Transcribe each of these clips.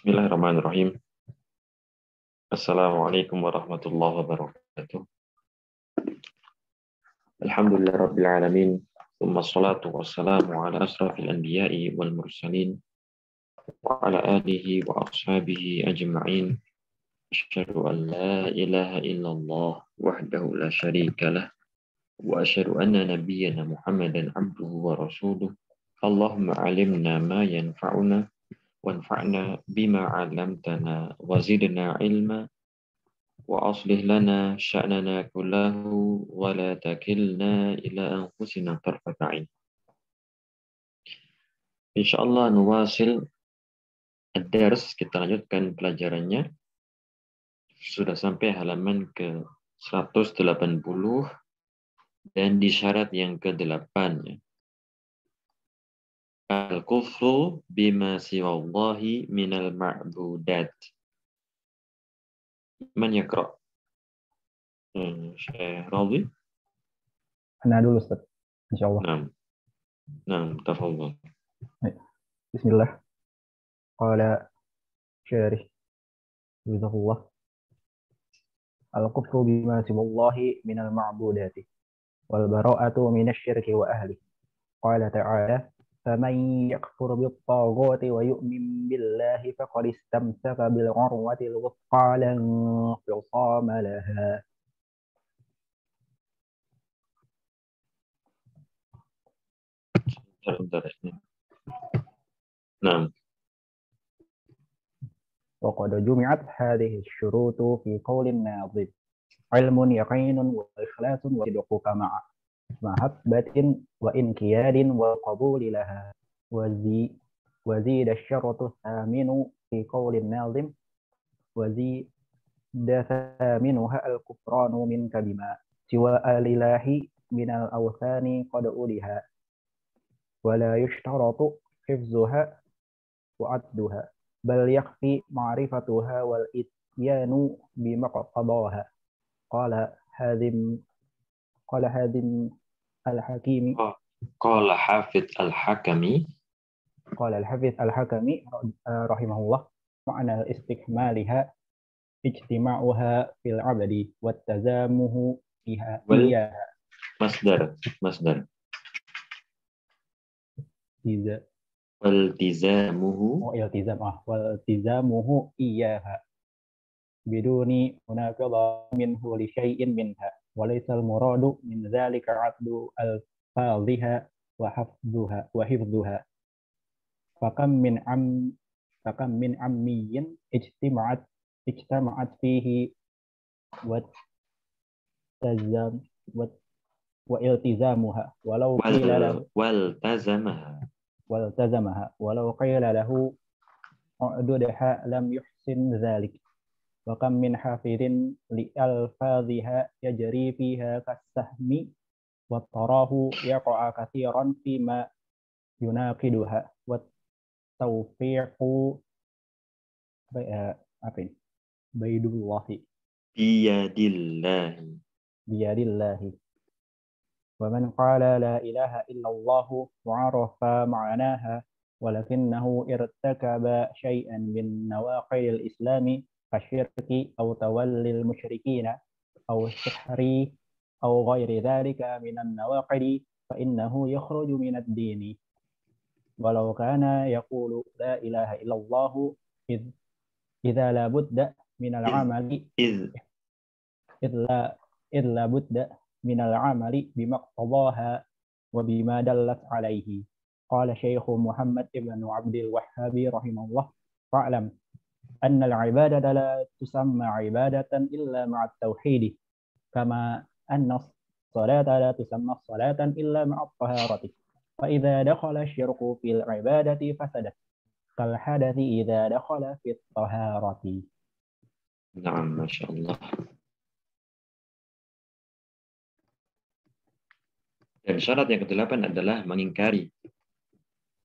Bismillahirrahmanirrahim. Assalamualaikum warahmatullahi wabarakatuh. Alhamdulillah rabbil alamin. Thumma salatu wassalamu ala asrafil anbiya'i wal mursalin wa ala alihi wa ashabihi ajma'in. Asyhadu an la ilaha illallah wahdahu la syarika lah wa asyhadu anna nabiyyana Muhammadan abduhu wa rasuluh. Allahumma alimna ma yanfa'una wanfa'na bima 'allamtana wa zidna ilma wa aslih lana sya'nana kullahu wa la takilna ila anfusina tarfata 'ain. Insyaallah nuwasil ad-dars, kita lanjutkan pelajarannya. Sudah sampai halaman ke 180 dan di syarat yang ke-8. Al-kufru bima siwallahi minal ma'budat. Man yaqra? Syekh Radhi? Ana dulu Ustaz, insyaallah. Naam, tafadhal. Bismillah. Qala syarih bizahullah. Al-kufru bima siwallahi minal ma'budati wal bara'atu minasy-syirki wa ahli. Qala ta'ala: "Faman yakfur bit-taghuti wa yu'min billahi faqad istamsaka bil 'urwatil wuthqa lan infisama laha." Bentar. Naam. وقد جمعت هذه الشروط في قول الناظم: علم يقين وإخلاص وصدق مع محبة وإنكياد والقبول لها. وزيد الشرط الثامن في قول الناظم: وزيد ثامنها الكفران منك بما سوى الإله من الأوثان قد أولها، ولا يشترط حفظها وعدها، بل يكفي معرفتها والإتيان بمقتضاها. قال هذم الحكيم قال حافظ الحكمي رحمه الله: معنى استكمالها اجتماعها في العبد والتزامه بها إياها. مصدر والتزامه إياها بدون مناقضة منه لشيء منها، وليس المراد من ذلك عدد ألفاظها وحفظها. فكم من عمي اجتمعت فيه والتزامها ولو قيل له اعددها لم يحسن ذلك. وكم من حافظ لألفاظها يجري فيها كالسهم وتراه يقع كثيرا فيما يناقضها. والتوفيق بيد الله. ومن قال لا إله إلا الله وعرف معناها ولكنه ارتكب شيئا من نواقض الإسلام كالشرك أو تولي المشركين أو السحر أو غير ذلك من النواقض فإنه يخرج من الدين، ولو كان يقول لا إله إلا الله إذا لا بد من العمل إذ لا بد من العمل بمقتضاها وبما دلت عليه. قال شيخ محمد بن عبد الوهاب رحمه الله: فاعلم أن العبادة لا تسمى عبادة إلا مع التوحيد، كما أن الصلاة لا تسمى صلاة إلا مع الطهارة. فإذا دخل الشرك في العبادة فسدت كالحدث إذا دخل في الطهارة. نعم، ما شاء الله. Dan syarat yang ke-8 adalah mengingkari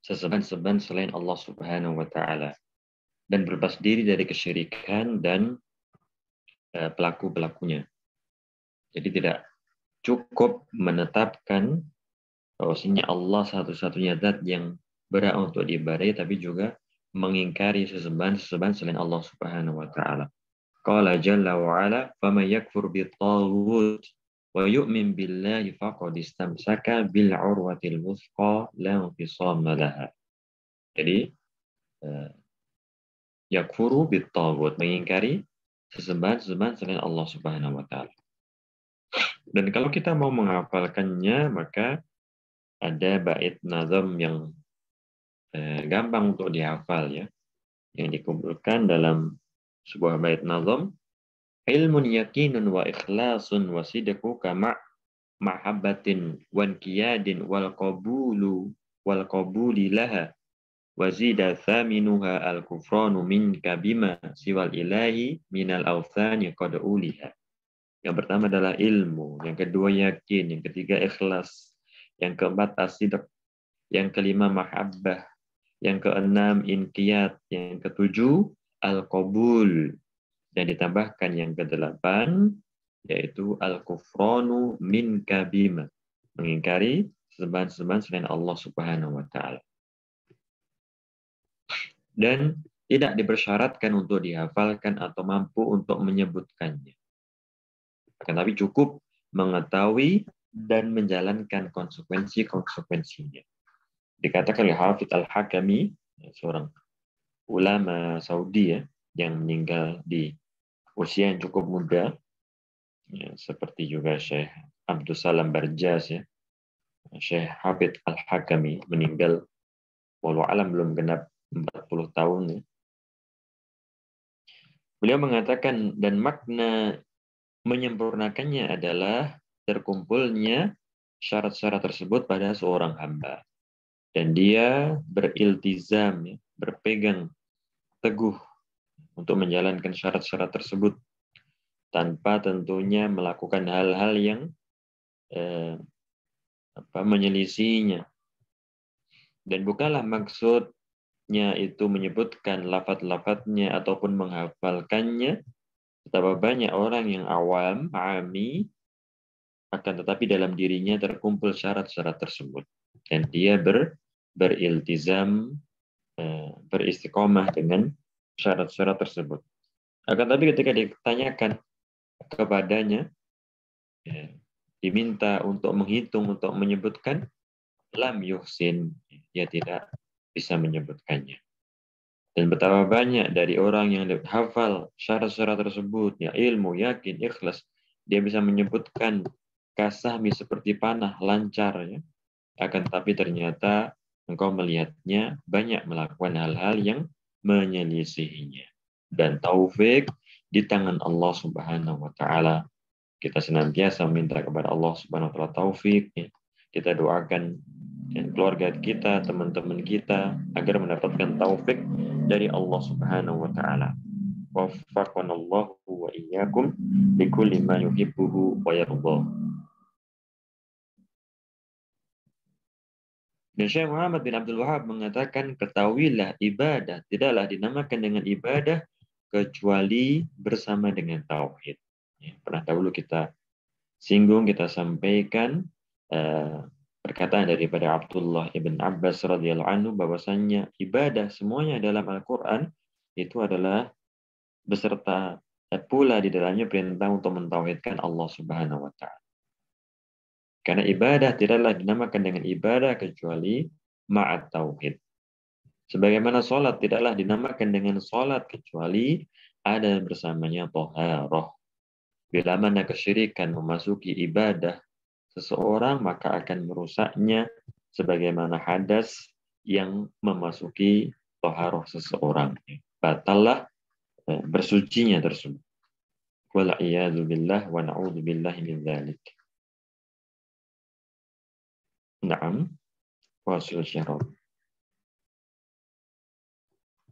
sesembahan selain Allah Subhanahu wa taala dan berlepas diri dari kesyirikan dan pelaku-pelakunya. Jadi tidak cukup menetapkan bahwasanya Allah satu-satunya zat yang berhak untuk diibadahi, tapi juga mengingkari sesembahan selain Allah Subhanahu wa taala. Qala jalla wa ala faman yakfur bit-taghut wa yu'min billahi faqad istamsaka bil 'urwatil wuthqa la infisama laha. Jadi yakfuru bit-taghut, mengingkari sesembahan selain Allah Subhanahu wa taala. Dan kalau kita mau menghafalkannya, maka ada bait nazam yang gampang untuk dihafal ya, yang dikumpulkan dalam sebuah bait nazam. Ilmun yakinun wa ikhlasun wa sidqu kama mahabbatin wa inqiyadin wal qabuli laha wa zida thaminuha al kufranu minka bima siwal ilahi minal awthani qad uliha. Yang pertama adalah ilmu, yang kedua yakin, yang ketiga ikhlas, yang keempat as-sidq, yang kelima mahabbah, yang keenam inqiyad, yang ketujuh al-qabul, dan ditambahkan yang kedelapan yaitu al-kufranu min kabima, mengingkari sesembahan selain Allah Subhanahu wa taala. Dan tidak dipersyaratkan untuk dihafalkan atau mampu untuk menyebutkannya. Akan tapi cukup mengetahui dan menjalankan konsekuensinya. Dikatakan oleh Hafidz Al-Hakami, seorang ulama Saudi ya, yang meninggal di usia yang cukup muda, ya, seperti juga Syekh Abdul Salam Barjas ya. Syekh Hafidz Al-Hakami meninggal walau alam belum genap 40 tahun ya. Beliau mengatakan dan makna menyempurnakannya adalah terkumpulnya syarat-syarat tersebut pada seorang hamba dan dia beriltizam ya, berpegang teguh untuk menjalankan syarat-syarat tersebut tanpa tentunya melakukan hal-hal yang menyelisihinya. Dan bukanlah maksudnya itu menyebutkan lafaz-lafaznya ataupun menghafalkannya. Betapa banyak orang yang awam, ami, akan tetapi dalam dirinya terkumpul syarat-syarat tersebut. Dan dia beriltizam, beristiqomah dengan syarat-syarat tersebut. Akan tetapi ketika ditanyakan kepadanya, ya, diminta untuk menghitung, untuk menyebutkan, lam yuhsin, dia tidak bisa menyebutkannya. Dan betapa banyak dari orang yang hafal syarat-syarat tersebut, ya ilmu, yakin, ikhlas, dia bisa menyebutkan kasahmi seperti panah, lancar, ya. Akan tetapi ternyata engkau melihatnya banyak melakukan hal-hal yang menyelisihinya. Dan taufik di tangan Allah Subhanahu wa taala. Kita senantiasa minta kepada Allah Subhanahu wa taala taufik, ya. Kita doakan dan keluarga kita, teman-teman kita agar mendapatkan taufik dari Allah Subhanahu wa taala. Waffaqanallahu wa iyyakum likulli ma yuhibbuhu wa yardah. Dan Syekh Muhammad bin Abdul Wahab mengatakan, ketahuilah ibadah tidaklah dinamakan dengan ibadah kecuali bersama dengan tauhid. Ya, pernah dahulu kita singgung, kita sampaikan perkataan daripada Abdullah ibn Abbas radhiyallahu anhu bahwasannya ibadah semuanya dalam Al-Quran itu adalah beserta pula di dalamnya perintah untuk mentauhidkan Allah Subhanahu wa taala. Karena ibadah tidaklah dinamakan dengan ibadah kecuali ma'at tauhid. Sebagaimana sholat tidaklah dinamakan dengan sholat kecuali ada bersamanya thaharah. Bila mana kesyirikan memasuki ibadah seseorang, maka akan merusaknya sebagaimana hadas yang memasuki thaharah seseorang. Batallah bersucinya tersebut. Wal'iyadu billah wa na'udhu billahi min dzalik. Naam, wasil syarab.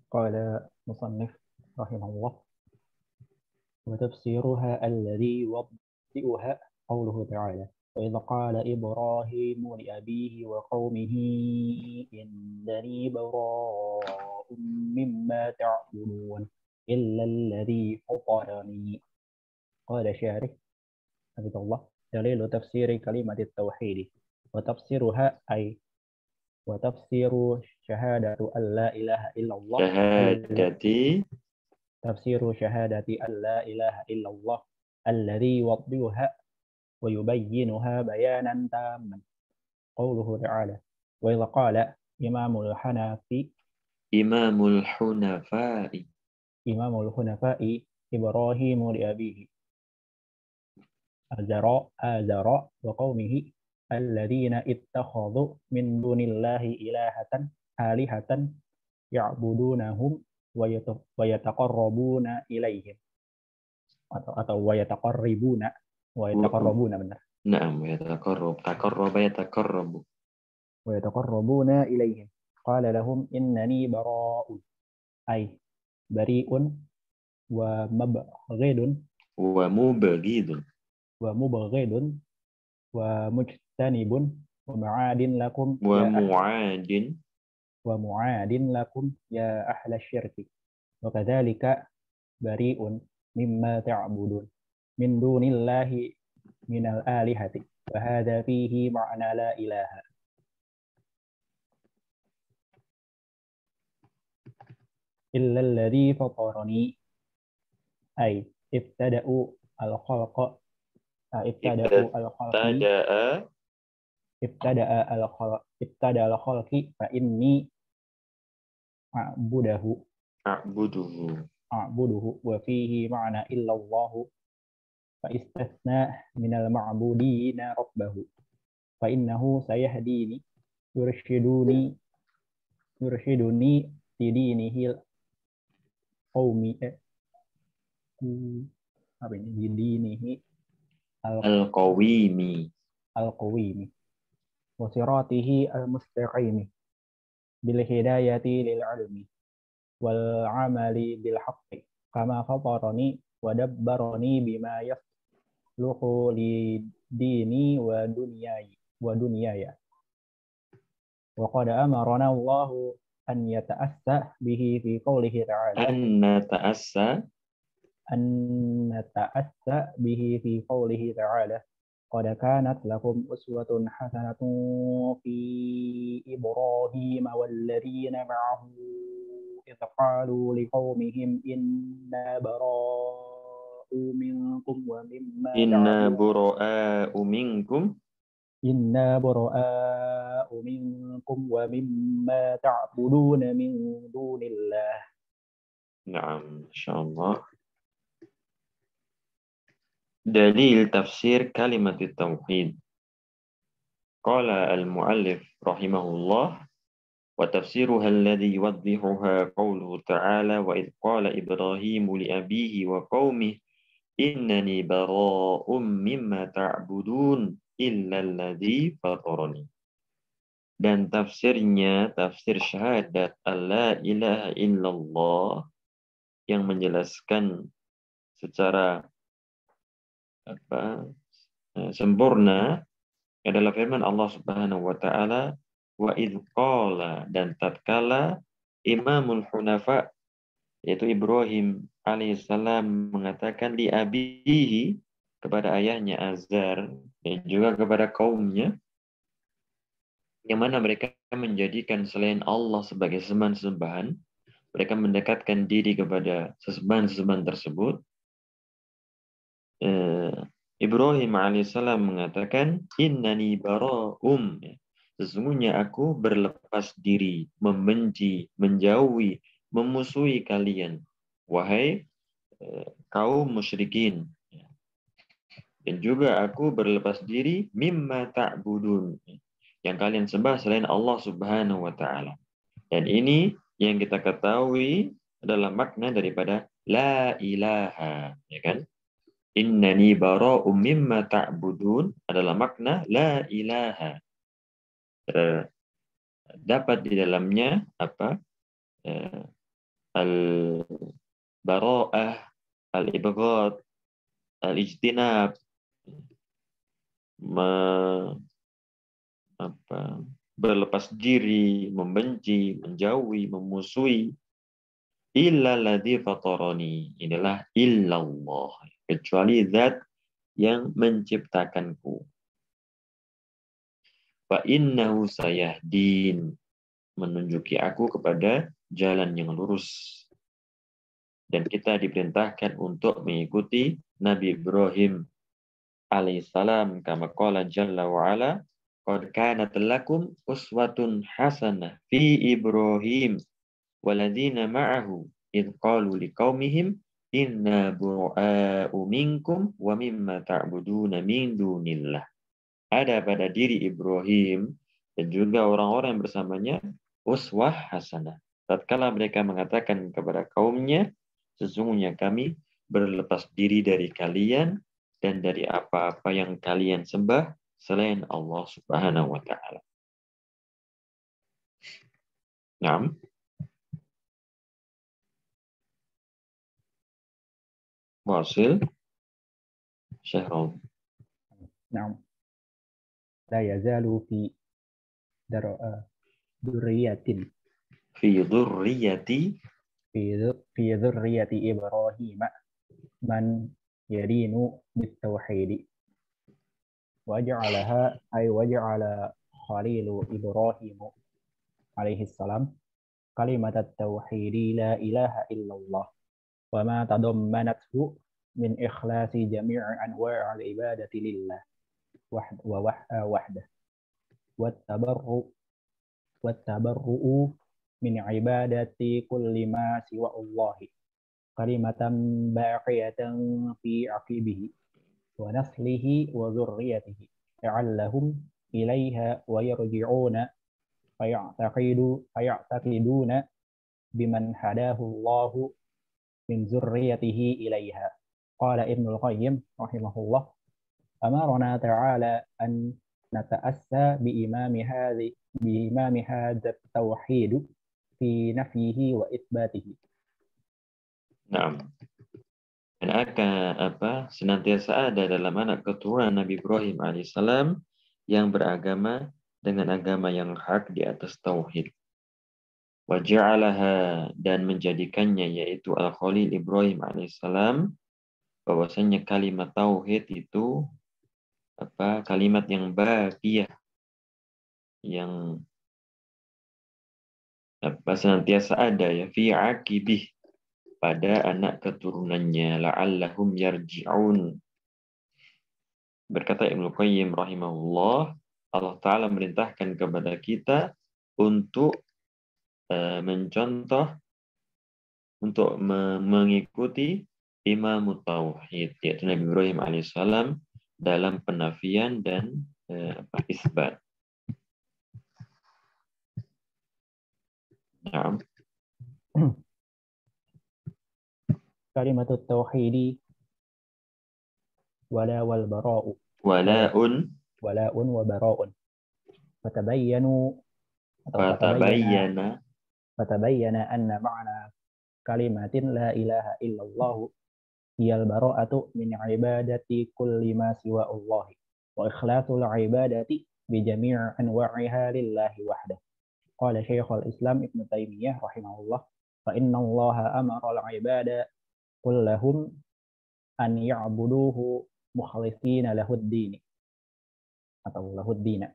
Qala musannif rahimahullah wa tafsiruha alladhi yuwaddi'uha qawluhu ta'ala wa idh qala Ibrahimu li abihi wa qawmihi innani bara'un mimma ta'budun illa alladhi fatarani. Qala syarih hafizallah dalilu tafsiri kalimat at-tauhid wa tafsiruha ay وتفسير شهادة أن لا إله إلا الله Syahadati تفسير شهادة أن لا إله إلا الله الذي يوضحها ويبينها بيانا تاما قوله تعالى وإذ قال إمام الحنفاء Imamul Hunafa'i. إبراهيم لأبيه آزر وقومه الذين اتخذوا من دون الله آلهة يعبدونهم ويتقربون إليهم atau ويتقربون benar Naam, yataqarrabu. ويتقربون إليهم قال لهم إنني براء أي بريء ومبغض ومبغض ومجتنب ومعاد لكم يا أهل الشرك وكذلك بريء مما تعبدون من دون الله من الآلهة وهذا فيه معنى لا إله إلا الذي فطرني أي ابتدأوا الخلق ابتدأ الخلق فإني أعبده وفيه معنى إلا الله فاستثنى من المعبودين ربه فإنه سيهديني يرشدني لدينه القومي لدينه القويم وصراطه المستقيم بالهداية للعلم والعمل بالحق كما فطرني ودبرني بما يصلح لديني ودنياي وقد أمرنا الله أن يتأسى به في قوله تعالى أن نتأسى به في قوله تعالى قد كانت لكم أسوة حسنة في إبراهيم والذين معه إذ قالوا لقومهم إنا براء منكم ومما تعبدون من دون الله. نعم إن شاء الله. دليل تفسير كلمة التوحيد. قال المؤلف رحمه الله وتفسيرها الذي يوضحها قوله تعالى وإذ قال إبراهيم لأبيه وقومه إنني براء مما تعبدون إلا الذي فطرني. Dan tafsirnya, tafsir syahadat alla ilaha illallah yang menjelaskan secara sempurna adalah firman Allah Subhanahu wa taala wa idz qala dan tatkala Imamul Hunafa yaitu Ibrahim alaihissalam mengatakan li abihi kepada ayahnya Azar dan juga kepada kaumnya yang mana mereka menjadikan selain Allah sebagai sesembahan, mereka mendekatkan diri kepada sesembahan tersebut. Ibrahim alaihissalam mengatakan, Innani bara'um. Sesungguhnya aku berlepas diri, membenci, menjauhi, memusuhi kalian. Wahai kaum musyrikin. Dan juga aku berlepas diri, mimma ta'budun. Yang kalian sembah selain Allah Subhanahu wa taala. Dan ini yang kita ketahui adalah makna daripada la ilaha, ya kan? Innani bara'um mimma ta'budun adalah makna la ilaha. Dapat di dalamnya apa? Al-bara'ah, al-ibghad, al-ijtinab, berlepas diri, membenci, menjauhi, memusuhi. Illa ladzi fatarani. Inilah illallah. Kecuali zat yang menciptakanku. Fa innahu sayahdin, menunjuki aku kepada jalan yang lurus. Dan kita diperintahkan untuk mengikuti Nabi Ibrahim alaihissalam, kama qala jalla wa ala, qad kanat lakum uswatun hasanah fi Ibrahim waladina ma'ahu id qalu liqaumihim inna bura'u minkum wa mimma ta'buduna min dunillah. Ada pada diri Ibrahim dan juga orang-orang yang bersamanya uswah hasanah. Tatkala mereka mengatakan kepada kaumnya, sesungguhnya kami berlepas diri dari kalian dan dari apa-apa yang kalian sembah selain Allah Subhanahu wa taala. Naam. Wasil Syahrul. Naam. La yazalu fi durriyatin Fi dzurriyyati fi dzurriyyati Ibrahim man yadinu bitauhid waja'alaha ay waja'ala khalilu Ibrahim alaihi salam kalimat at-tauhid la ilaha illallah wa ma tadammanathu min ikhlasi jami' anwa'il ibadati lillah wahdah wattabarru'u min ibadati kulli ma siwa Allah kalimatan baqiyatan fi aqibihi wa naslihi wa dzurriyyatihi la'allahum ilaiha wa yarji'una faya'taqiduna biman hadahu Allah min dzurriyyatihi ilaiha. Qala Ibnul Qayyim rahimahullah, amarna ta'ala an nata'assa biimami hadha at-tauhid fi nafyihi wa itsbatihi. Naam. Dan akan senantiasa ada dalam anak keturunan Nabi Ibrahim alaihissalam yang beragama dengan agama yang hak di atas tauhid. Wa ja'alaha, dan menjadikannya, yaitu Al-Khalil Ibrahim alaihissalam, bahwasanya kalimat tauhid itu kalimat yang baqiyah, yang senantiasa ada ya, fi aqibih, pada anak keturunannya, la'allahum yarji'un. Berkata Ibnu Qayyim rahimahullah, Allah Ta'ala merintahkan kepada kita untuk mencontoh, untuk mengikuti Imam Tauhid, yaitu Nabi Ibrahim alaihissalam, dalam penafian dan isbat. Nah. Kalimatut tauhidi wala wal bara'u wala'un wa bara'un fatabayyana anna ma'na kalimatin la ilaha illallah hiyal bara'atu min ibadati kulli ma siwa Allah wa ikhlasul ibadati bi jami' anwa'iha lillahi wahdah. Qala Syekhul Islam Ibnu Taimiyah rahimahullah, fa inna Allah amara al-ibada kullahum an ya'buduhu mukhlishina lahud-din atau lahud-din.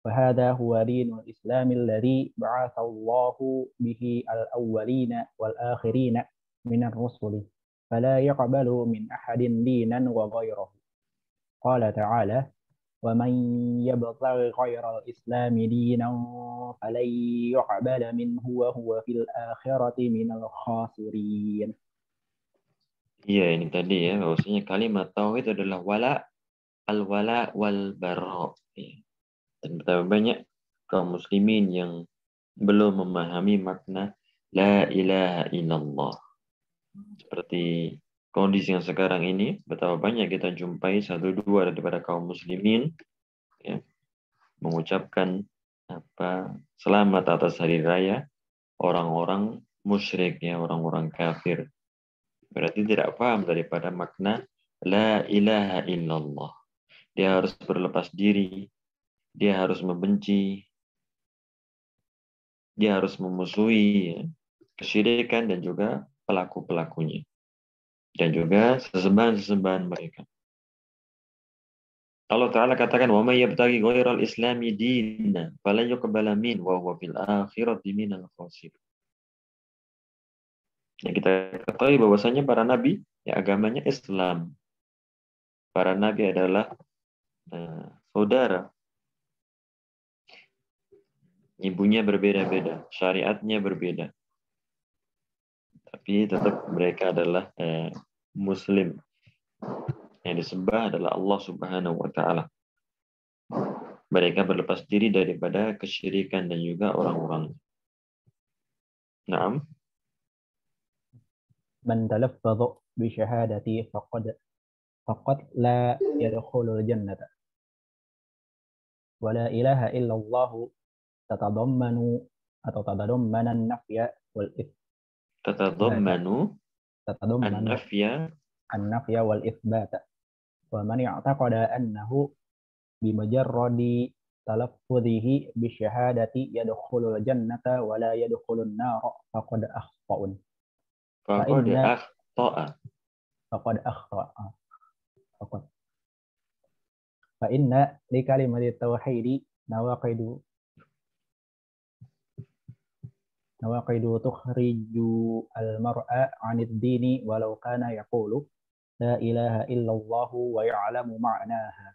Fahada huwa dinul Islam alladhi ba'atha Allahu bihi al-awwalina wal-akhirina minar rusuli fala yaqbalu min ahadin dinan wa ghayrahu. Qala ta'ala, wa man yabtaghi ghayral islami dinan falan yuqbala minhu wa huwa fil akhirati minal khasirin. Iya, ini tadi ya, bahwasanya kalimat tauhid adalah al-wala wal bara. Dan betapa banyak kaum muslimin yang belum memahami makna la ilaha illallah. Seperti kondisi yang sekarang ini, betapa banyak kita jumpai satu dua daripada kaum muslimin ya, mengucapkan selamat atas hari raya orang-orang musyrik ya, orang-orang kafir. Berarti tidak paham daripada makna la ilaha illallah. Dia harus berlepas diri, dia harus membenci, dia harus memusuhi ya, kesyirikan dan juga pelaku-pelakunya. Dan juga sesembahan-sesembahan mereka. Allah Ta'ala katakan, wa may yabtaghi ghairal islami dinan falan yuqbala min wa huwa fil akhirati minal khasirin. Yang kita ketahui bahwasanya para nabi ya agamanya Islam. Para nabi adalah saudara. Ibunya berbeda-beda, syariatnya berbeda. Tapi tetap mereka adalah Muslim. Yang disembah adalah Allah Subhanahu wa Ta'ala. Mereka berlepas diri daripada kesyirikan dan juga orang-orang. Naam. Man talaffadha bi syahadati faqad la yadkhulul jannata. Wa la ilaha illallah tatadammanu atau tatadammana an-nafya wal Tatadammanu tatadammanu an-nafya an-nafya wal itsbata. Wa man i'taqada annahu bimajarradi talaffudhihi bisyahadati yadkhulul jannata wa la yadkhulun nar faqad akhta'a. Faqad akhta'a. Fa inna li kalimati tauhid nawaqidu tukhriju al-mar'a 'anid dini walau kana yaqulu la ilaha illallah wa ya'lamu ma'naha.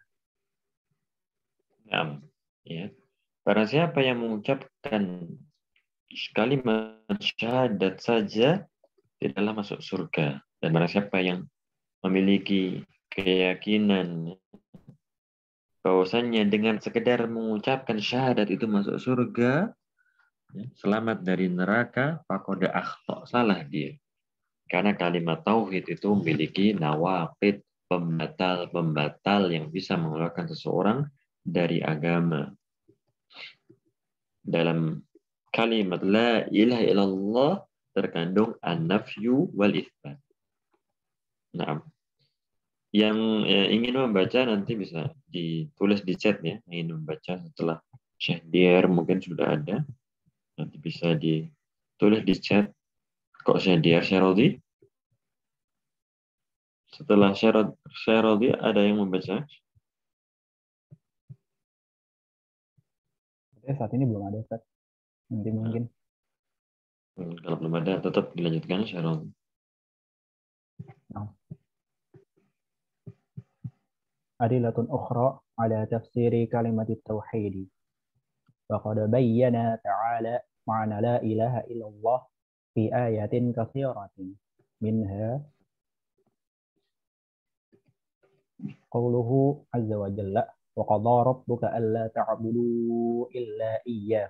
Naam. Ya. Barang siapa yang mengucapkan kalimat syahadat saja tidaklah masuk surga. Dan barang siapa yang memiliki keyakinan bahwasannya dengan sekedar mengucapkan syahadat itu masuk surga, selamat dari neraka, faqad akhta, salah dia. Karena kalimat tauhid itu memiliki nawaqid, pembatal yang bisa mengeluarkan seseorang dari agama. Dalam kalimat la ilaha illallah terkandung an-nafyu wal itsbat. Nah, yang ingin membaca nanti bisa ditulis di chat ya. Ingin membaca setelah Syahdiar mungkin sudah ada. Nanti bisa ditulis di chat. Kok Syahdiar Syarodi? Setelah Syarodi ada yang membaca? Saat ini belum ada, Ustaz. Nanti mungkin. Kalau belum ada, tetap dilanjutkan Syarodi. Adilatun ukhra ala tafsiri kalimat tauhid. Wa qad bayyana ta'ala ma'na la ilaha illallah fi ayatin katsiratin. Minha qawluhu azza wa jalla wa qadha rabbuka alla ta'budu illa iyyah.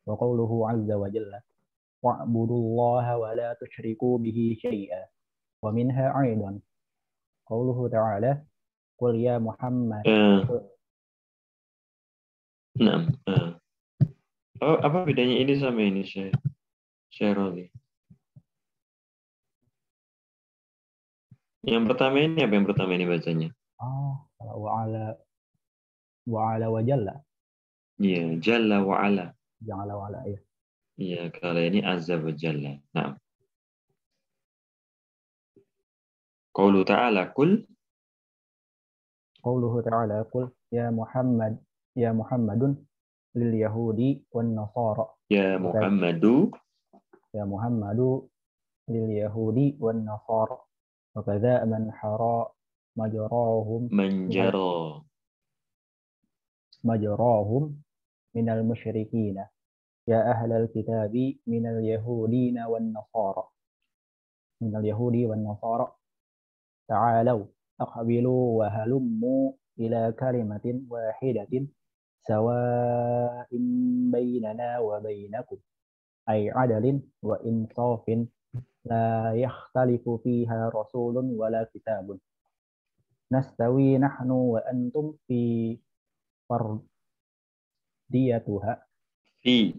Wa qawluhu azza wa jalla wa'budullaha wa la tusyriku bihi syai'a. Wa minha aidan qawluhu ta'ala qul ya Muhammad. Oh, apa bedanya ini sama ini, Syaroli? Yang pertama ini apa yang pertama ini bacanya? Wa'ala wa jalla. Iya, jalla wa'ala. Jalla wa'ala, ya. Iya, kalau ini azza wa jalla. Nah. Qaulu ta'ala kul. Qauluhu ta'ala kul ya Muhammadun lil yahudi wan nasara. Ya Muhammadu lil yahudi wan nasara. Wa kadza man hara majrahum minal musyrikin. Ya ahlal kitabi minal yahudi wan nasara. Ta'alau aqbilu wa halummu ila kalimatin wahidatin sawa'in bainana wa bainakum ay adalin wa insafin la yakhtalifu fiha rasulun wala kitabun nastawi nahnu wa antum fi fardiyatuha fi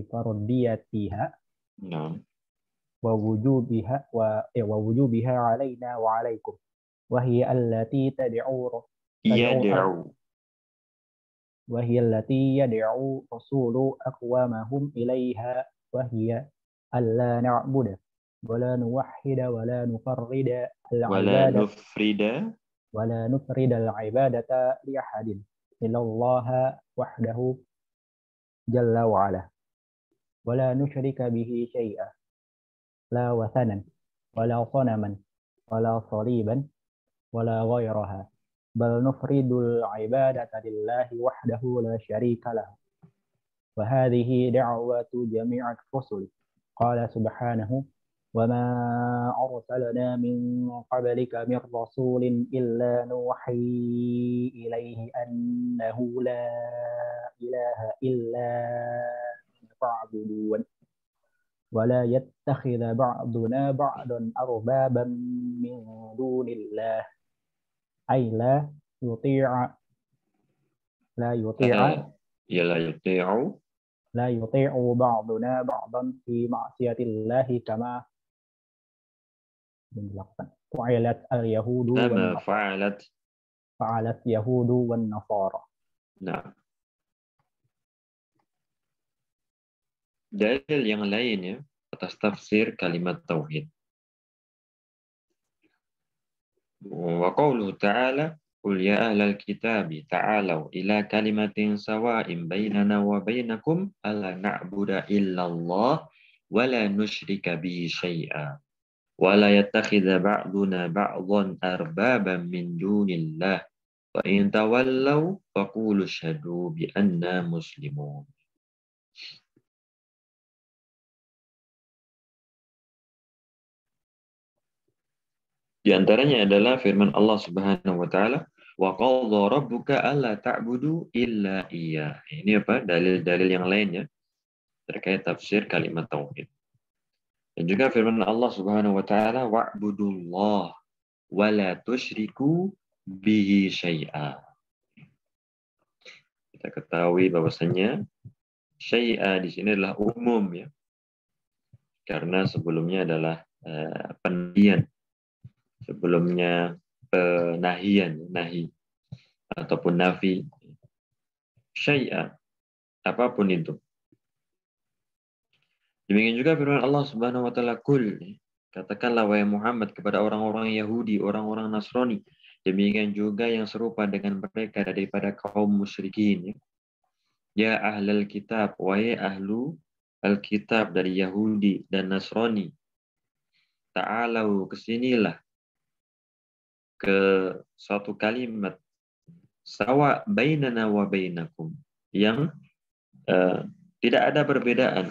fardiyatiha wa wujubiha alaina wa alaikum wa hiya allati yad'u rasulu aqwamahum ilaiha wa hiya alla na'budu wa la nuwahhida wa la nufarrida ولا نفرد العبادة لأحد إلا الله وحده جل وعلا ولا نشرك به شيئا لا وثنا ولا صنما ولا صليبا ولا غيرها بل نفرد العبادة لله وحده لا شريك له وهذه دعوة جميع الرسل قال سبحانه وما أرسلنا من قبلك من رسول إلا نوحي إليه أنه لا إله إلا أنا فاعبدون ولا يتخذ بعضنا بعضا أربابا من دون الله أي يطيع لا يطيع لا يطيع لا يطيع بعضنا بعضا في معصية الله كما فعلت اليهود كما والنصارى فعلت. فعلت اليهود والنصارى. Nah, dalil yang lainnya atas tafsir kalimat tauhid. Wa qawluhu ta'ala qul ya ahlal kitabi ta'alau ila kalimatin sawa'in bainana wa bainakum alla na'budu illallah wa la nusyrika bihi syai'a wa la yattakhidha ba'duna ba'dhan arbaban min dunillah wa in tawallaw faqulu syahadu bi anna muslimun. Di antaranya adalah firman Allah Subhanahu wa taala, "Wa qadha rabbuka alla ta'budu illa iyyah." Ini apa? Dalil-dalil yang lainnya terkait tafsir kalimat tauhid. Dan juga firman Allah Subhanahu wa taala, "Wa'budullah wa la tusyriku bihi syai'a." Kita ketahui bahwasanya syai'a di sini adalah umum ya. Karena sebelumnya adalah penahian. Sebelumnya penahian, nahi ataupun nafi, syai'a, apapun itu. Demikian juga firman Allah Subhanahu wa taala, "Qul," katakanlah wahai Muhammad kepada orang-orang Yahudi, orang-orang Nasrani, demikian juga yang serupa dengan mereka daripada kaum musyrikin. Ya ahlal kitab, wahai ahlu al-kitab dari Yahudi dan Nasrani, ta'alau, kesinilah ke suatu kalimat sawa bainana wa bainakum yang tidak ada perbedaan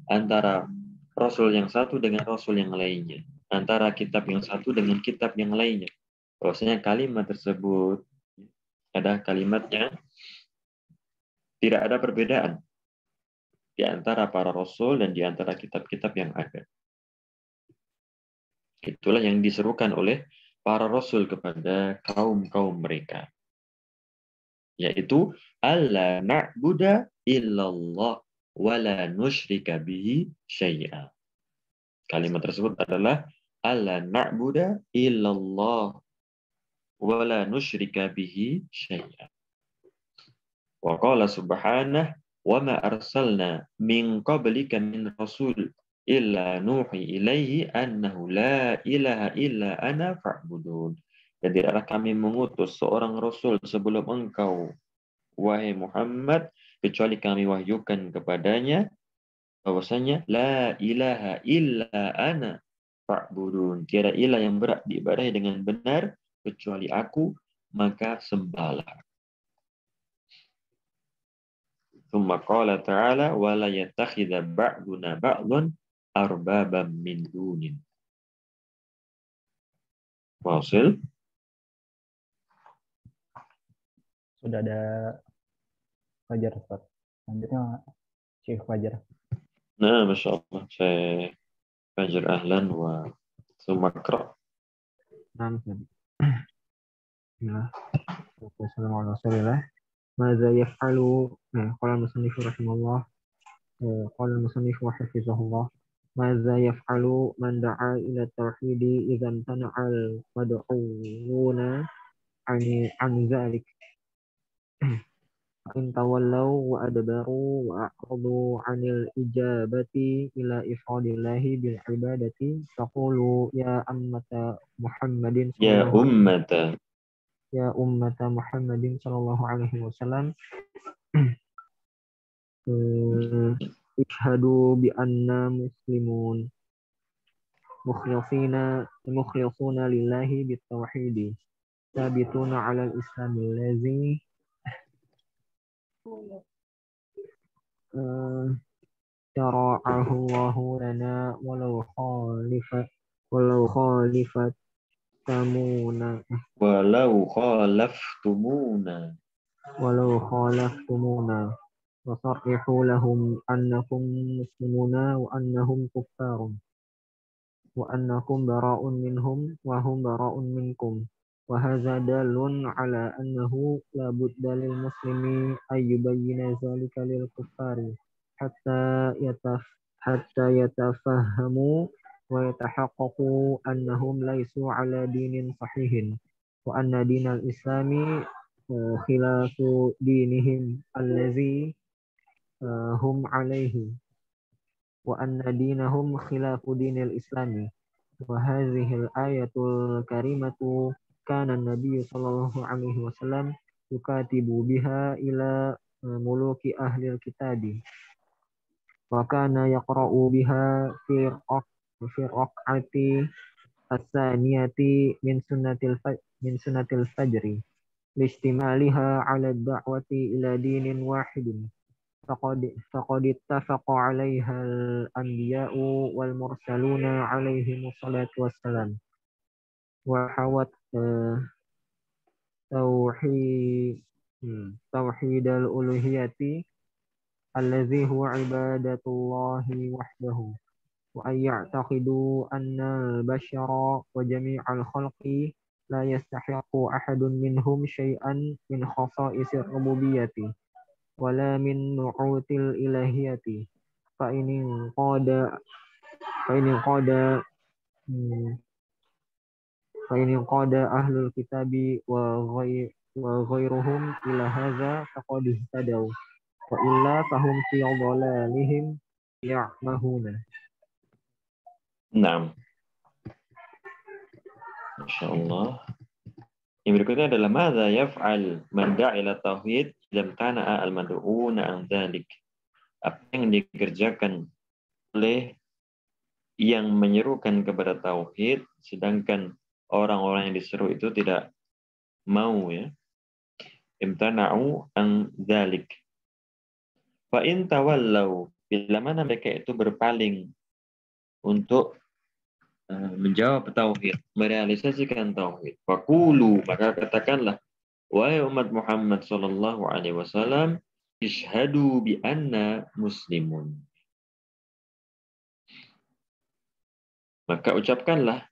antara rasul yang satu dengan rasul yang lainnya, antara kitab yang satu dengan kitab yang lainnya. Bahwasanya kalimat tersebut ada kalimatnya tidak ada perbedaan di antara para rasul dan di antara kitab-kitab yang ada. Itulah yang diserukan oleh para rasul kepada kaum-kaum mereka, yaitu alla na'budu illallah wa la nusyrika bihi syai'a. Kalimat tersebut adalah alla na'budu illallah wa la nusyrika bihi syai'a. Wa qala subhanahu wa ma arsalna min qablika min rasul illa nuhi ilaihi annahu la ilaha illa ana fa'budun. Dan tidaklah kami mengutus seorang rasul sebelum engkau, wahai Muhammad, kecuali kami wahyukan kepadanya bahwasanya la ilaha illa ana fa'budun. Tiada ilah yang berhak diibadahi dengan benar kecuali aku, maka sembahlah. Tsumma qala ta'ala wa la yattakhidha ba'duna ba'dhan arbabam min dunin. Wasil. Sudah ada Fajar Ustaz. Selanjutnya Syekh Fajar. Nah, Masya Allah. Saya Fajar ahlan wa sumakra. Bismillah. Wassalamualaikum warahmatullahi. Mada yaf'alu qala al-musannif rahimahullah qala al-musannif wa hafizahullah mada yaf'alu man da'a ila tauhidi idzan tana'al mad'una an zalik in tawallaw wa adbaru wa a'radu 'anil ijabati ila ifradillahi bil ibadati taqulu ya ummata Muhammadin Ya ummata ya ummata Muhammadin sallallahu alaihi wasallam ishhadu bi anna muslimun mukhlisina lillahi bitauhidi sabituna ala al-islamil ladzi syara'ahu Allahu lana walau khalifat tamuna walau khalaftumuna wasarrihu lahum annakum muslimuna wa annahum kuffarun wa annakum bara'un minhum wa hum bara'un minkum wa hadza dalun ala annahu la budda lil muslimi ay yubayyina zalika lil kuffari hatta yatafahhamu wa yatahaqqaqu annahum laysu ala dinin sahihin wa anna dinal islami khilafu dinihim allazi hum alaihi wa anna dinahum khilafu dinil islami wa hadhil ayatul karimatu kana an-nabiy sallallahu alaihi wasallam yukatibu biha ila muluki ahli al-kitabi wa kana yaqra'u biha fi raq'ati as-saniyati min sunnatil fajri لاجتماعها على الدعوة إلى دين واحد فقد اتفق عليها الأنبياء والمرسلون عليهم الصلاة والسلام وحوت توحيد الألوهية الذي هو عبادة الله وحده وأن يعتقدوا أن البشر وجميع الخلق لا يستحق أحد منهم شيئا من خصائص الربوبية ولا من نعوت الإلهية فإن انقاد أهل الكتاب وغيرهم إلى هذا فقد اهتدوا وإلا فهم في ضلالهم يعمهون. Naam. Masya Allah. Yang berikutnya adalah madza yaf'al man da'a ila tauhid lam tana'a al-mad'una an dzalik. Apa yang dikerjakan oleh yang menyerukan kepada tauhid sedangkan orang-orang yang diseru itu tidak mau, ya. Imtana'u an dzalik. Fa in tawallau, bila mana mereka itu berpaling untuk menjawab tauhid, merealisasikan tauhid. Faqulu, maka katakanlah, wahai umat Muhammad sallallahu alaihi wasallam, ishhadu bi anna muslimun. Maka ucapkanlah,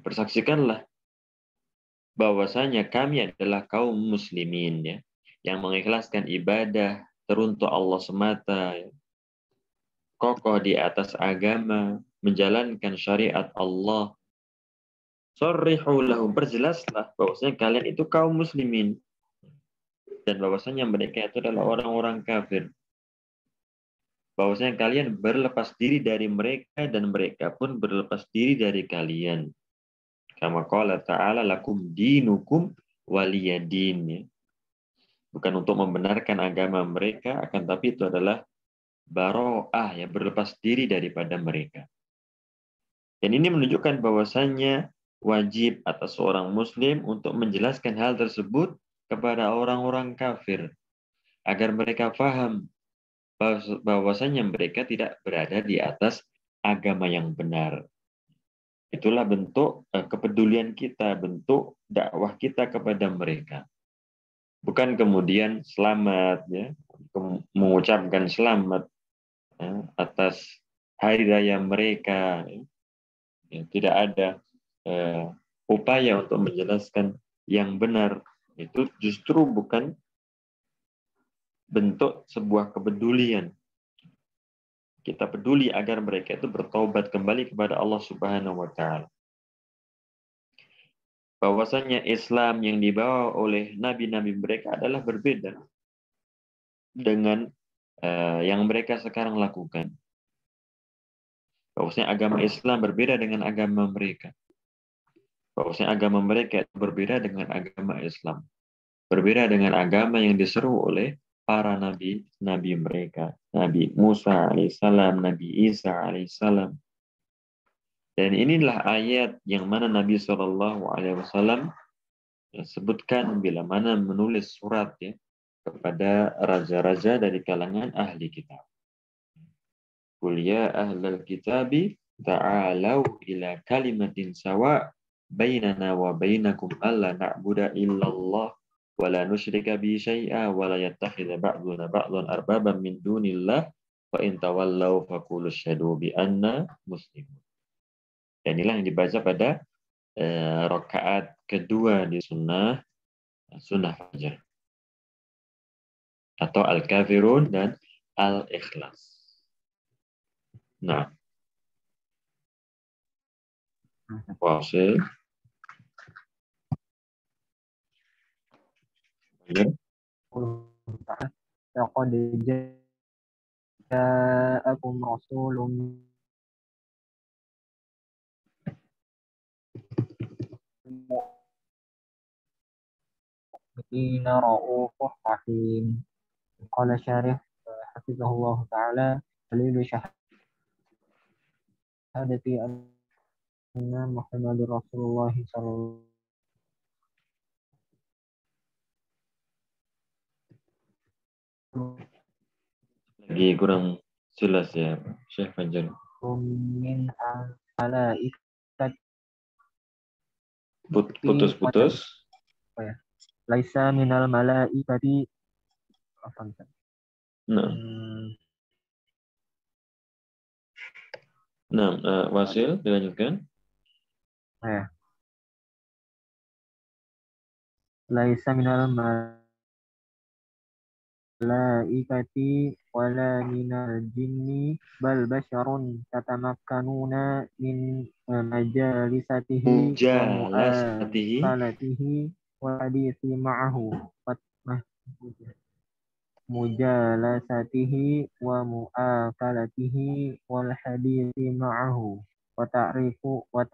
persaksikanlah bahwasanya kami adalah kaum muslimin, ya, yang mengikhlaskan ibadah teruntuk Allah semata, ya, kokoh di atas agama, menjalankan syariat Allah. Sarrihu lahum, perjelaslah bahwasanya kalian itu kaum muslimin dan bahwasanya mereka itu adalah orang-orang kafir. Bahwasanya kalian berlepas diri dari mereka dan mereka pun berlepas diri dari kalian. Kama qala ta'ala lakum dinukum waliyadin, ya. Bukan untuk membenarkan agama mereka, akan tapi itu adalah baro'ah, ya, berlepas diri daripada mereka. Dan ini menunjukkan bahwasannya wajib atas seorang muslim untuk menjelaskan hal tersebut kepada orang-orang kafir agar mereka paham bahwasanya mereka tidak berada di atas agama yang benar. Itulah bentuk kepedulian kita, bentuk dakwah kita kepada mereka. Bukan kemudian selamat, ya, mengucapkan selamat, ya, atas hari raya mereka. Ya, tidak ada upaya untuk menjelaskan yang benar. Itu justru bukan bentuk sebuah kepedulian. Kita peduli agar mereka itu bertaubat kembali kepada Allah Subhanahu wa Ta'ala. Bahwasanya Islam yang dibawa oleh nabi-nabi mereka adalah berbeda dengan yang mereka sekarang lakukan. Bahwasanya agama Islam berbeda dengan agama mereka. Bahwasanya agama mereka berbeda dengan agama Islam. Berbeda dengan agama yang diseru oleh para nabi mereka. Nabi Musa alaihissalam, Nabi Isa alaihissalam. Dan inilah ayat yang mana Nabi SAW sebutkan bila mana menulis surat ya kepada raja-raja dari kalangan ahli kitab. Qul ya ahlal kitabi ta'alau ila kalimatin sawa bainana wa bainakum alla na'budu illallah wa la nusyrika bi syai'a wa la yattakhidha ba'duna ba'dhan arbaban min dunillah wa in tawallaw faqulu asyhadu bi anna muslimun. Dan inilah yang dibaca pada rakaat kedua di sunnah fajar atau al-kafirun dan al-ikhlas. Nah, wasil. Laqad ja'akum rasulun mu'minun ra'ufur rahim. Qala syarih hafizahullah ta'ala dalilu syahadati anna Muhammadur Rasulullah sallallahu Lagi kurang jelas ya, Syekh Fajar. min al-malaikat Putus-putus. Laisa minal malaikati Wasil dilanjutkan. Laisa minal malaikati wala minal jinni bal basyarun tatamakkanuna min majalisatihi wa mu'akalatihi wa hadithi ma'ahu mujalasatihi wa mu'akalatihi wal hadithi ma'ahu wa ta'rifu wa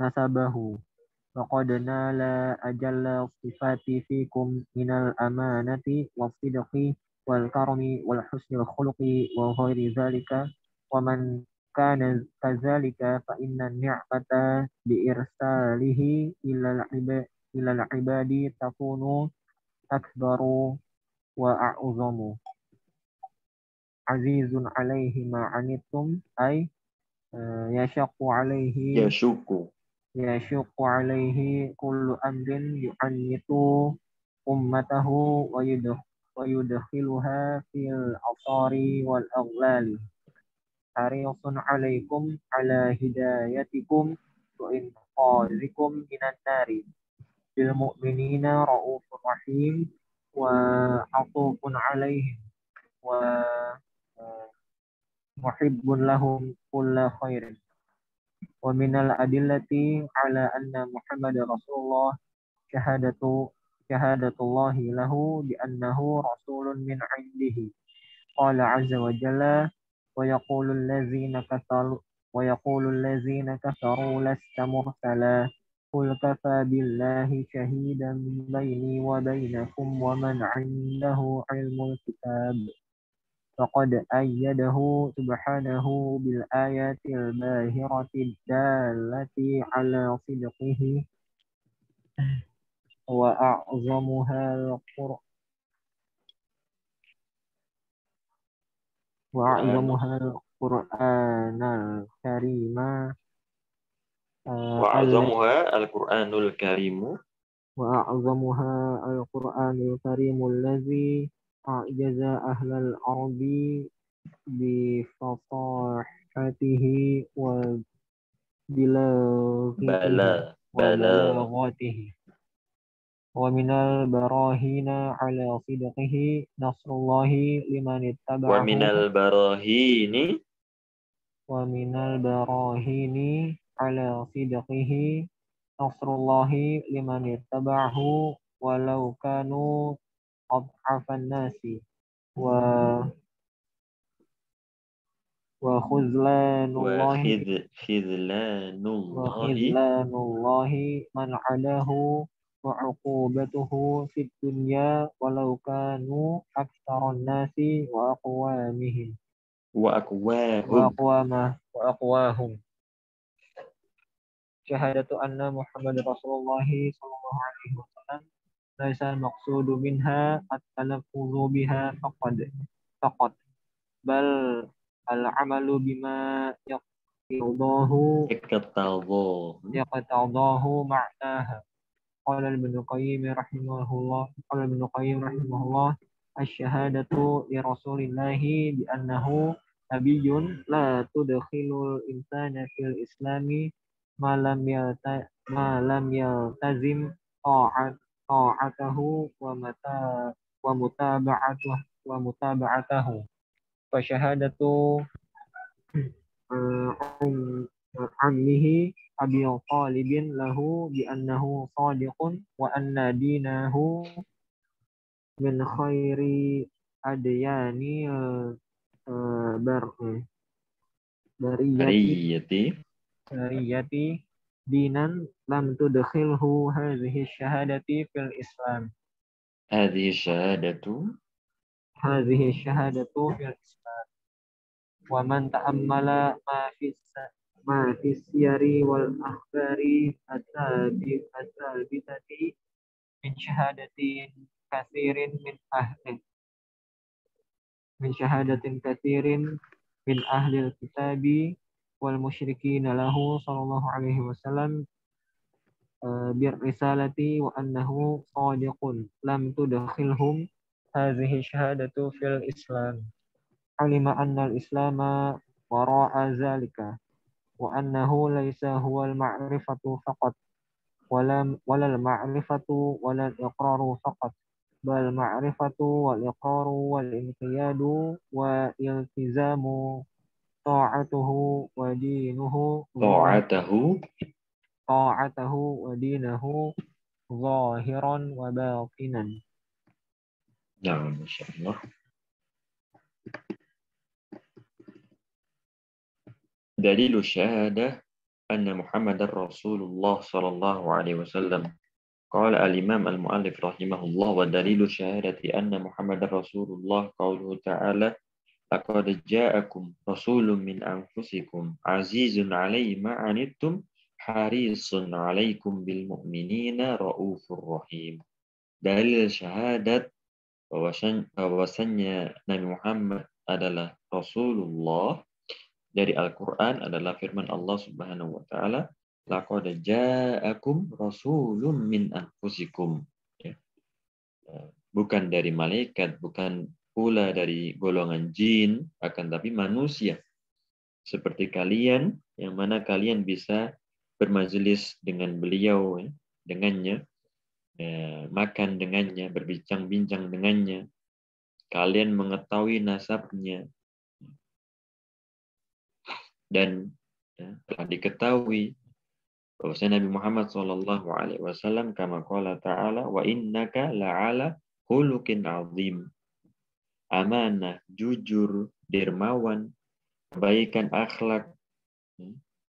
nasabahu وقد نال أجل الصفات فيكم من الأمانة والصدق والكرم والحسن الخلق وغير ذلك ومن كان كذلك فإن النعمة بإرساله إلى العباد تكون أكبر وأعظم عزيز عليه ما عنتم أي يشق عليه كل أمر يعنت أمته ويدخلها في الأعصار والأغلال حريص عليكم على هدايتكم وإنقاذكم من النار بالمؤمنين رؤوف رحيم وعطوف عليهم ومحب لهم كل خير ومن الأدلة على أن محمد رسول الله شهادة الله له بأنه رسول من عنده قال عز وجل ويقول الذين كفروا لست مرسلا قل كفى بالله شهيدا بيني وبينكم ومن عنده علم الكتاب فقد أيده سبحانه بالآيات الباهرة الدالة على صدقه وأعظمها القرآن الكريم وأعظمها القرآن الكريم الذي أعجز أهل الأرض بفصاحته وبلاغته ومن البراهين على صدقه نصر الله لمن اتبعه ومن البراهين على صدقه نصر الله لمن اتبعه ولو كانوا أضعف الناس wa khuzlanullahi khidlanullahi man adahu wa uqubatuhu fid dunya walau kanu aktsaran nasi wa aqwamihim wa aqwahum syahadatu anna Muhammad Rasulullah sallallahu alaihi wasallam laisa al-maqsudu minha at-talaffuzu biha faqat bal al-amalu bima yaqtadahu ma'naha. Qala Ibnu Qayyim rahimahullah asy-syahadatu li Rasulillahi bi annahu nabiyyun la tudkhilul insana fil islami ma lam yaltazim ta'atahu wa mutaba'atahu fa syahadatu ammihi Abi Talibin lahu bi annahu sadiqun wa anna dinahu min khairi adyani bariyati dinan lam tudkhilhu hadhihi syahadati fil Islam. Hadhihi syahadatu fil Islam. Wa man ta'ammala ma fi siyari wal akhbari at-thabitati min syahadatin katsirin min ahli al-kitabi wal musyrikin lahu sallallahu alaihi wasallam bir risalati wa annahu sadiqun lam tudkhilhum hadhihi syahadatu fil Islam. Alima anna al-islama wara'a zalika wa annahu laysa huwa al-ma'rifatu faqat wala al-ma'rifatu wala al-iqraru faqat bal ma'rifatu wal iqraru wal inqiyadu wa iltizamu ta'atuhu wa dinuhu wa dinahu zahiran wa batinan. Ya, masyaallah. دليل الشهادة أن محمد رسول الله صلى الله عليه وسلم. قال الإمام المؤلف رحمه الله ودليل الشهادة أن محمد رسول الله قوله تعالى لقد جاءكم رسول من أنفسكم عزيز عليه ما عنتم حريص عليكم بالمؤمنين رؤوف رحيم. Dalil syahadat bahwasannya Nabi Muhammad adalah Rasulullah dari Al-Quran adalah firman Allah Subhanahu wa taala, laqad ja'akum rasulun min anfusikum. Ya. Bukan dari malaikat, bukan pula dari golongan jin, akan tapi manusia seperti kalian, yang mana kalian bisa bermajelis dengan beliau, ya, dengannya, makan dengannya, berbincang-bincang dengannya, kalian mengetahui nasabnya, dan telah diketahui bahwasanya Nabi Muhammad SAW kama qala ta'ala wa innaka la'ala khuluqin azim, amanah, jujur, dermawan, kebaikan akhlak,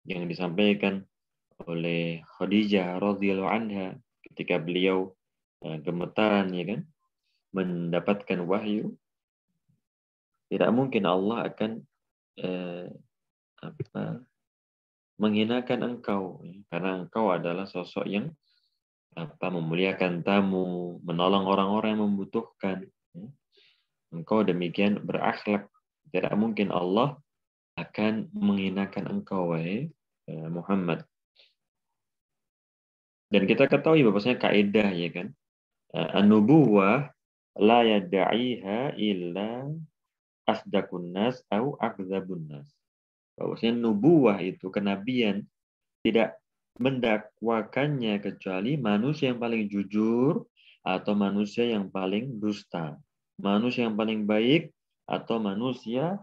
yang disampaikan oleh Khadijah radhiyallahu anha ketika beliau gemetaran, ya kan, mendapatkan wahyu. Tidak mungkin Allah akan menghinakan engkau, karena engkau adalah sosok yang memuliakan tamu, menolong orang-orang yang membutuhkan. Engkau demikian berakhlak, tidak mungkin Allah akan menghinakan engkau, wahai Muhammad. Dan kita ketahui bahwasanya kaidah, ya kan, an-nubuwah la yad'iha illa asdaqun nas au akdzabun nas. Bahwasanya nubuwah itu, kenabian, tidak mendakwakannya kecuali manusia yang paling jujur atau manusia yang paling dusta, manusia yang paling baik atau manusia,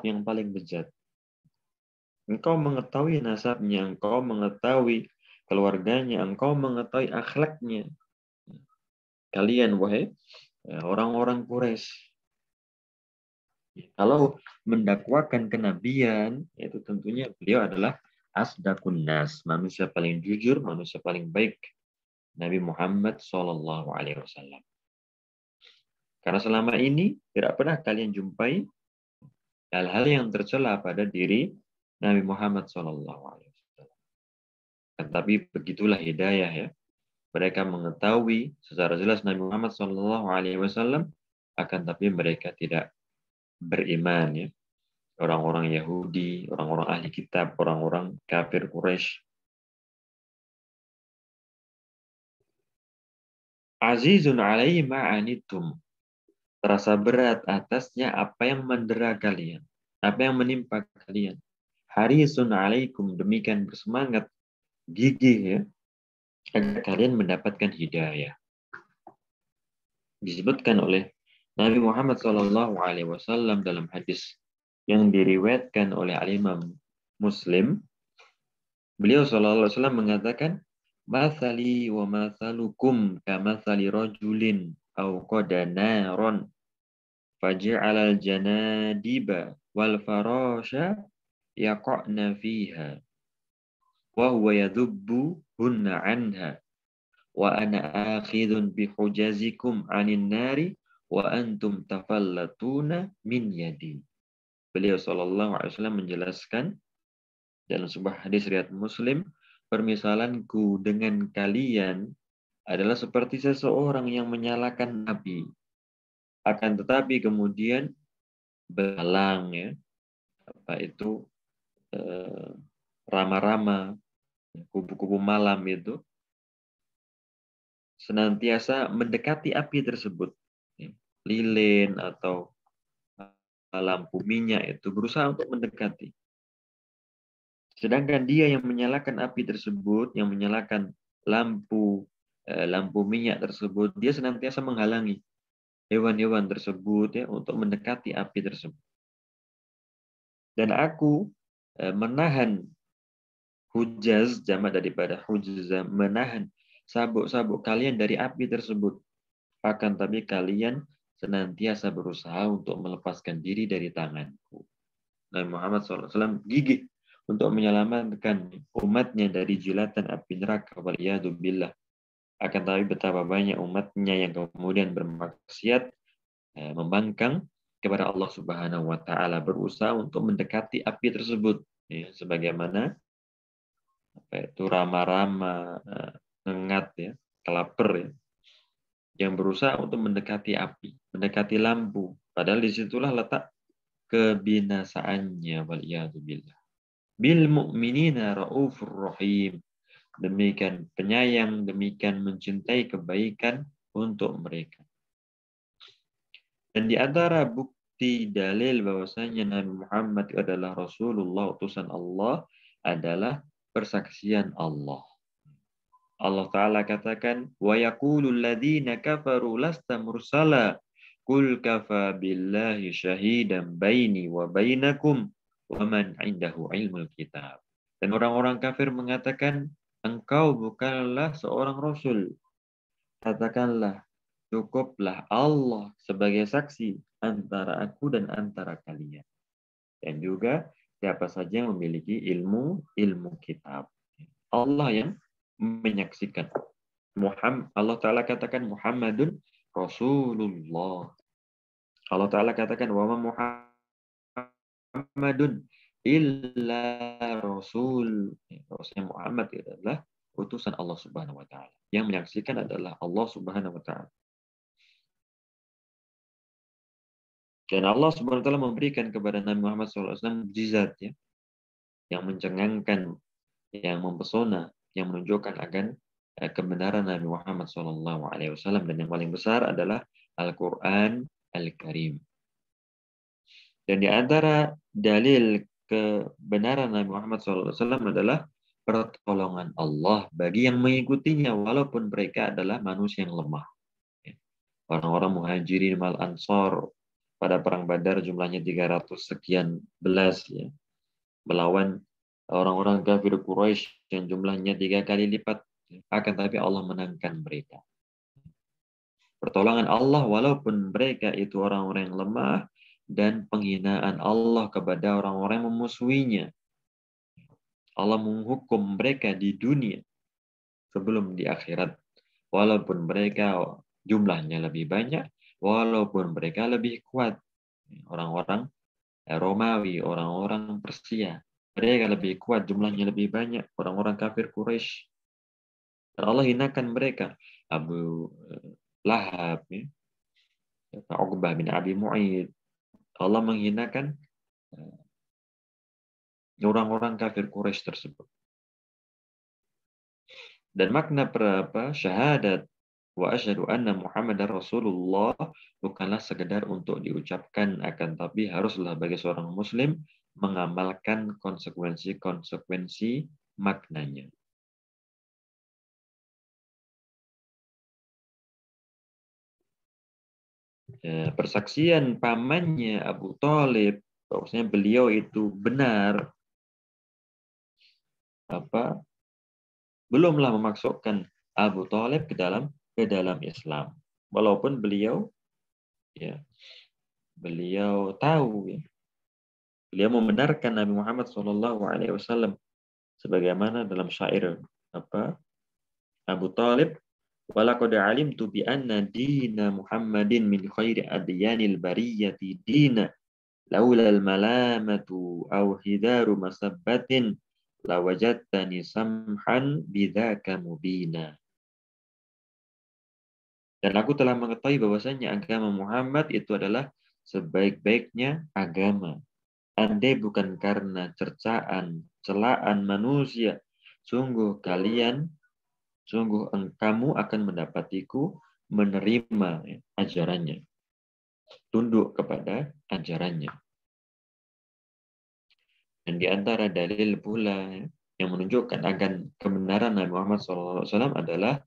yang paling bejat. Engkau mengetahui nasabnya, engkau mengetahui keluarganya, engkau mengetahui akhlaknya. Kalian, wahai orang-orang Quraisy, Kalau mendakwakan kenabian, itu tentunya beliau adalah asdaqun nas, manusia paling jujur, manusia paling baik, Nabi Muhammad SAW. Karena selama ini tidak pernah kalian jumpai hal-hal yang tercela pada diri Nabi Muhammad SAW. Tetapi begitulah hidayah ya. Mereka mengetahui secara jelas Nabi Muhammad SAW, akan tapi mereka tidak beriman ya. Orang-orang Yahudi, orang-orang ahli kitab, orang-orang kafir Quraisy. Azizun alaihi ma'anitum. Terasa berat atasnya apa yang mendera kalian, apa yang menimpa kalian. Harisun alaikum, demikian bersemangat, gigih ya, agar kalian mendapatkan hidayah. Disebutkan oleh Nabi Muhammad SAW dalam hadis yang diriwayatkan oleh Al-Imam Muslim, beliau SAW mengatakan, "Mathali wa mathalukum kamathali rajulin aw qada naron faj'alal janadiba wal farasha yaqa'na fiha wa huwa yadhubbu hunna anha wa ana akhidun bihujazikum 'anil nari wa antum tafallatuna min yadi." Beliau SAW menjelaskan dalam sebuah hadis riwayat Muslim, permisalanku dengan kalian adalah seperti seseorang yang menyalakan api, akan tetapi kemudian belalang ya, apa itu rama-rama, kupu-kupu malam itu senantiasa mendekati api tersebut. Lilin atau lampu minyak itu berusaha untuk mendekati. Sedangkan dia yang menyalakan api tersebut, yang menyalakan lampu minyak tersebut, dia senantiasa menghalangi hewan-hewan tersebut ya untuk mendekati api tersebut. Dan aku menahan hujaz, jamak daripada hujza, menahan sabuk-sabuk kalian dari api tersebut. Akan tapi kalian senantiasa berusaha untuk melepaskan diri dari tanganku. Nabi Muhammad SAW gigih untuk menyelamatkan umatnya dari jilatan api neraka, waliyadzubillah. Akan tapi betapa banyak umatnya yang kemudian bermaksiat, membangkang kepada Allah Subhanahu wa taala, berusaha untuk mendekati api tersebut ya, sebagaimana apa itu rama-rama ngengat ya, kelaper ya, yang berusaha untuk mendekati api, mendekati lampu, padahal disitulah letak kebinasaannya, waliyadzubillah. Bil mu'minina raufur rahim, demikian penyayang, demikian mencintai kebaikan untuk mereka. Dan di antara bukti dalil bahwasanya Nabi Muhammad adalah Rasulullah, utusan Allah, adalah persaksian Allah. Allah Ta'ala katakan, وَيَقُولُ الَّذِينَ كَفَرُوا لَسْتَ مُرْسَلًا قُلْ كَفَى بِاللَّهِ شَهِيدًا بَيْنِي وَبَيْنَكُمْ وَمَنْ عِنْدَهُ عِلْمُ الْكِتَابِ. Dan orang-orang kafir mengatakan, engkau bukanlah seorang Rasul. Katakanlah, cukuplah Allah sebagai saksi antara aku dan antara kalian. Dan juga siapa saja yang memiliki ilmu kitab. Allah yang menyaksikan. Allah Ta'ala katakan Muhammadun Rasulullah. Allah Ta'ala katakan wa Muhammadun illa Rasul. Rasulnya Muhammad adalah utusan Allah Subhanahu wa taala. Yang menyaksikan adalah Allah Subhanahu wa taala. Dan Allah Subhanahu wa taala memberikan kepada Nabi Muhammad SAW mukjizat ya, yang mencengangkan, yang mempesona, yang menunjukkan akan kebenaran Nabi Muhammad SAW, dan yang paling besar adalah Al-Quran Al-Karim. Dan di antara dalil kebenaran Nabi Muhammad SAW adalah pertolongan Allah bagi yang mengikutinya walaupun mereka adalah manusia yang lemah. Orang-orang Muhajirin wal Ansor pada perang Badar jumlahnya 300 sekian belas ya, melawan orang-orang kafir Quraisy yang jumlahnya 3 kali lipat, akan tapi Allah menangkan mereka. Pertolongan Allah walaupun mereka itu orang-orang yang lemah, dan penghinaan Allah kepada orang-orang yang memusuhinya. Allah menghukum mereka di dunia sebelum di akhirat. Walaupun mereka jumlahnya lebih banyak, walaupun mereka lebih kuat. Orang-orang Romawi, orang-orang Persia, mereka lebih kuat, jumlahnya lebih banyak. Orang-orang kafir Quraisy. Dan Allah hinakan mereka. Abu Lahab, Uqbah bin Abi Mu'aid. Allah menghinakan orang-orang kafir Quraisy tersebut. Dan makna syahadat wa asyhadu anna Muhammadar Rasulullah bukanlah sekedar untuk diucapkan, akan tapi haruslah bagi seorang muslim mengamalkan konsekuensi-konsekuensi maknanya. Persaksian pamannya Abu Thalib bahwasanya beliau itu benar belumlah memasukkan Abu Thalib ke dalam Islam, walaupun beliau tahu, beliau membenarkan Nabi Muhammad SAW sebagaimana dalam syair Abu Thalib, walaqad alimtu bi anna dina Muhammadin min khairi adyanil bariyati dina laula al malamatu aw hidaru masabbatin lawajadtani samhan bidzaka mubina. Dan aku telah mengetahui bahwasanya agama Muhammad itu adalah sebaik-baiknya agama. Andai bukan karena celaan manusia, sungguh kamu akan mendapatiku menerima ajarannya, tunduk kepada ajarannya. Dan di antara dalil pula yang menunjukkan akan kebenaran Nabi Muhammad SAW adalah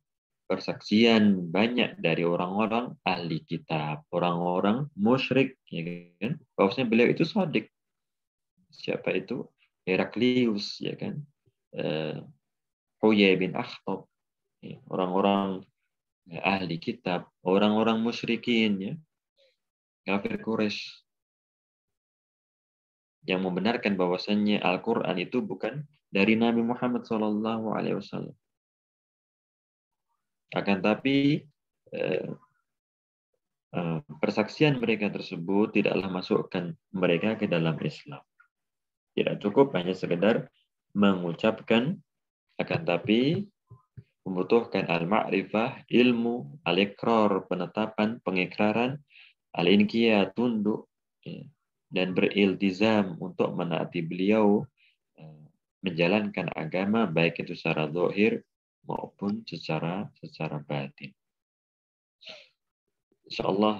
persaksian banyak dari orang-orang ahli kitab, orang-orang musyrik, ya kan? Bahwasanya beliau itu shadiq. Siapa itu? Heraklius, ya kan? Huyai bin Akhtab, ya. Orang-orang ahli kitab, orang-orang musyrikin, ya, kafir Quraisy, yang membenarkan bahwasannya Al-Quran itu bukan dari Nabi Muhammad SAW. Akan tapi persaksian mereka tersebut tidaklah masukkan mereka ke dalam Islam. Tidak cukup hanya sekedar mengucapkan, akan tapi membutuhkan al-ma'rifah, ilmu, al-iqrar, penetapan, pengikraran, al-inqiyad, tunduk, dan beriltizam untuk menaati beliau, menjalankan agama baik itu secara zahir maupun secara batin. Insyaallah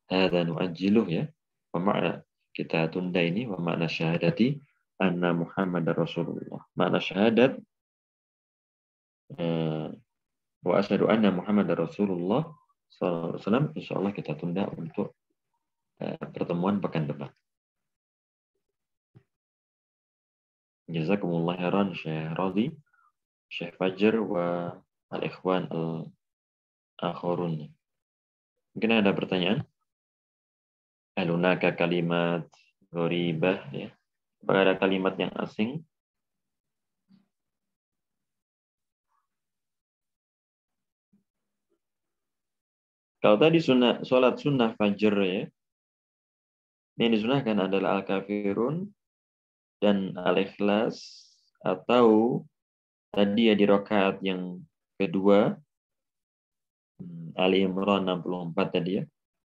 hadza nu'ajjiluh, ya. Makna kita tunda ini, wa makna syahadati anna Muhammadar Rasulullah. Makna syahadat wa asyhadu anna Muhammadar Rasulullah sallallahu alaihi wasallam, insyaallah kita tunda untuk pertemuan pekan depan. Jazakumullah khairan Syekh Radhi, Syekh Fajr wa al-ikhwan al-akharun. Mungkin ada pertanyaan? Alunaka kalimat gharibah, ya. Apakah ada kalimat yang asing? Kalau tadi sholat sunnah fajr, ya, yang disunahkan adalah al-kafirun dan al-ikhlas, atau tadi ya di rakaat yang kedua Ali Imran 64 tadi, ya.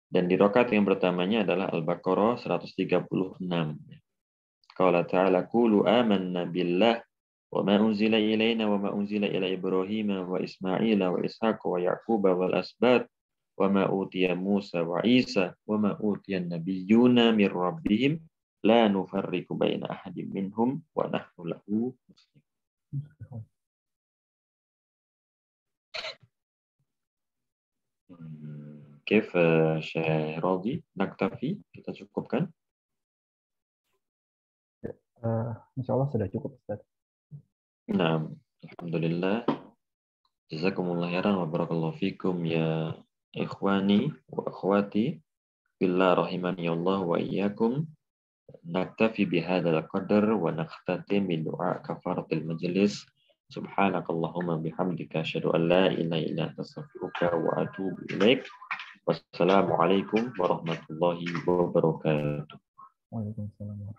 Dan di rakaat yang pertamanya adalah Al-Baqarah 136. Qala ta'ala qulu amanna billah wa ma unzila ilaina wa ma unzila ila Ibrahim wa Ismail wa Ishaq wa Yaqub wal asbat wa ma utiya Musa wa Isa wa ma utiya an-nabiyyuna min rabbihim la nufarriqu baina ahadin minhum wa nahnu lahu muslimun. Kif Syekh Radhi, naktafi, kita cukupkan? Insyaallah sudah cukup, Ustaz. Nah, alhamdulillah. Jazakumullah khairan wa barakallahu fikum ya ikhwani wa akhwati. Billah rahimani Allah wa iyyakum. Naktafi bihadzal qadar wa nakhtatim bi du'a kafaratil majlis. Subhanakallahumma bihamdika asyhadu an la ilaha illa anta astaghfiruka wa atubu ilaik. Wassalamualaikum warahmatullahi wabarakatuh. Waalaikumsalam.